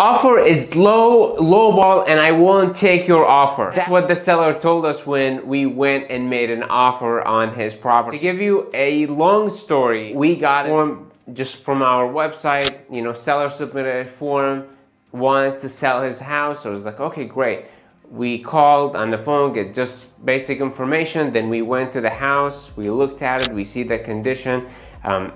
offer is lowball, and I won't take your offer. That's what the seller told us when we went and made an offer on his property. To give you a long story, we got a form just from our website. You know, seller submitted a form, wanted to sell his house. So I was like, okay, great. We called on the phone, get just basic information. Then we went to the house, we looked at it, we see the condition,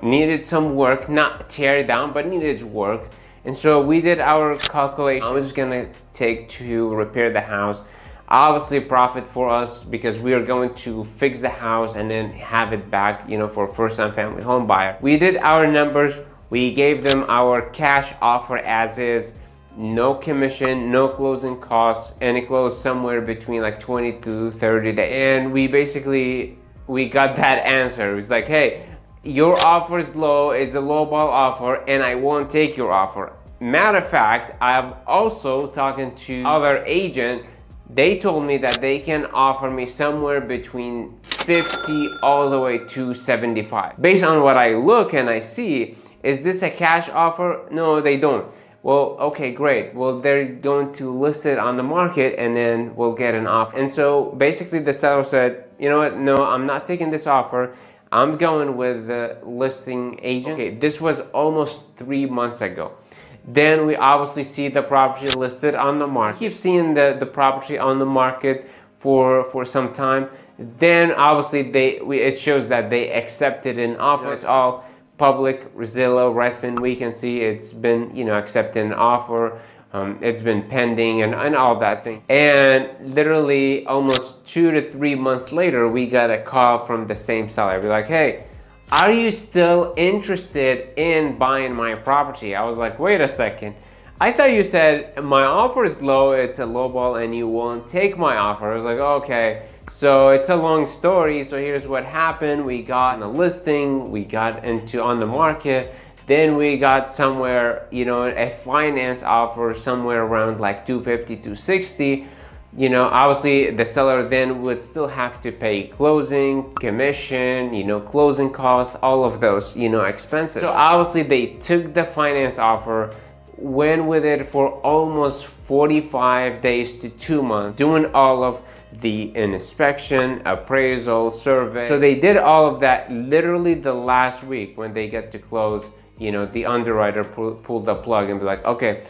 needed some work, not tear down, but needed work. And so we did our calculation. How much it's gonna take to repair the house. Obviously profit for us because we are going to fix the house and then have it back, you know, for a first-time family home buyer. We did our numbers. We gave them our cash offer as is. No commission, no closing costs, and it closed somewhere between like 20 to 30 days. And we got that answer. It was like, hey, your offer is low, it's a lowball offer, and I won't take your offer. Matter of fact, I've also talking to other agent. They told me that they can offer me somewhere between 50 all the way to 75. Based on what I look and I see, is this a cash offer? No, they don't. Well, okay, great. Well, they're going to list it on the market and then we'll get an offer. And so basically the seller said, you know what? No, I'm not taking this offer. I'm going with the listing agent. Okay, this was almost 3 months ago. Then we obviously see the property listed on the market. Keep seeing the property on the market for some time. Then obviously it shows that they accepted an offer. It's all public, Zillow, Redfin. We can see it's been, you know, accepted an offer. It's been pending and all that thing. And literally almost 2 to 3 months later, we got a call from the same seller. We're like, hey, are you still interested in buying my property? I was like, wait a second. I thought you said my offer is low, it's a low ball, and you won't take my offer. I was like, okay. So it's a long story. So here's what happened. We got in a listing, we got into on the market. Then we got somewhere, you know, a finance offer somewhere around like 250, 260. You know, obviously the seller then would still have to pay closing, commission, you know, closing costs, all of those, you know, expenses. So obviously they took the finance offer, went with it for almost 45 days to 2 months, doing all of the inspection, appraisal, survey. So they did all of that literally the last week. When they get to close, you know, the underwriter pulled the plug and be like, okay,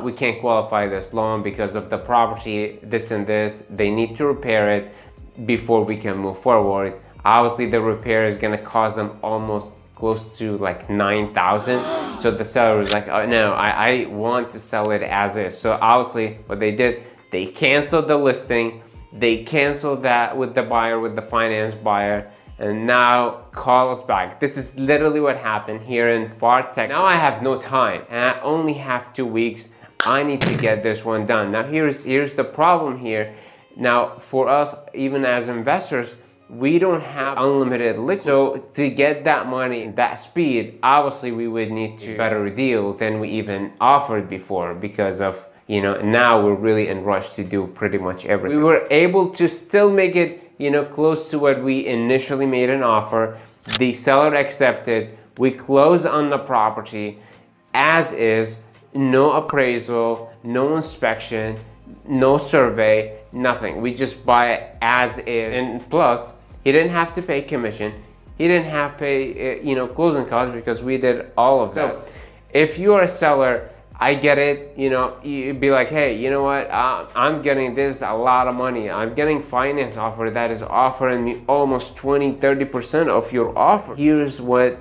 we can't qualify this loan because of the property, this and this. They need to repair it before we can move forward. Obviously the repair is gonna cost them almost close to like $9,000. So the seller was like, oh no, I want to sell it as is. So obviously what they did, they canceled the listing, they canceled that with the buyer, with the finance buyer, and now call us back. This is literally what happened here in Pharr, Texas. Now I have no time and I only have 2 weeks. I need to get this one done. Now here's the problem here. Now for us, even as investors, we don't have unlimited liquidity. So to get that money, that speed, obviously we would need to better deal than we even offered before, because of, you know, now we're really in rush to do pretty much everything. We were able to still make it, you know, close to what we initially made an offer. The seller accepted. We closed on the property as is, no appraisal, no inspection, no survey, nothing. We just buy it as is. And plus, he didn't have to pay commission. He didn't have to pay, you know, closing costs because we did all of that. So if you're a seller, I get it, you know, you'd be like, hey, you know what, I'm getting this a lot of money. I'm getting finance offer that is offering me almost 20-30% of your offer. Here's what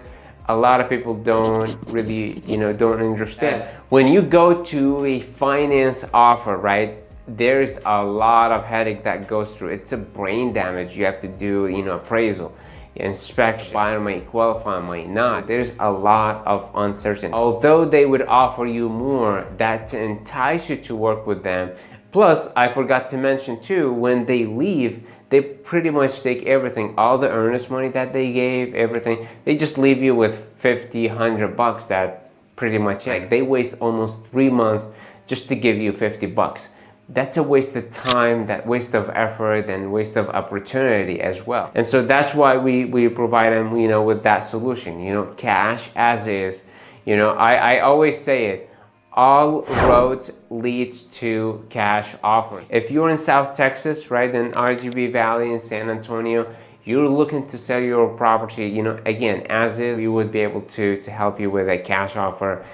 a lot of people don't really, you know, don't understand. When you go to a finance offer, right, there's a lot of headache that goes through. It's a brain damage. You have to do, you know, appraisal, inspection, buyer might qualify, might not. There's a lot of uncertainty. Although they would offer you more, that to entice you to work with them. Plus, I forgot to mention too, when they leave, they pretty much take everything, all the earnest money that they gave, everything. They just leave you with 50, 100 bucks. That pretty much it. Like, they waste almost 3 months just to give you 50 bucks. That's a waste of time, that waste of effort, and waste of opportunity as well. And so that's why we provide them, you know, with that solution, you know, cash as is. You know, I always say it, all roads lead to cash offers. If you're in South Texas, right, in RGB Valley in San Antonio, you're looking to sell your property, you know, again, as is, we would be able to help you with a cash offer.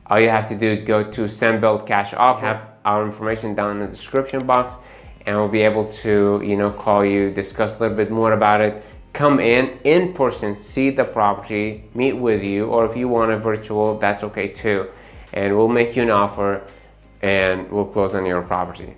All you have to do, go to Sunbelt Cash Offer, have our information down in the description box, and we'll be able to, you know, call you, discuss a little bit more about it, come in person, see the property, meet with you, or if you want a virtual, that's okay too. And we'll make you an offer and we'll close on your property.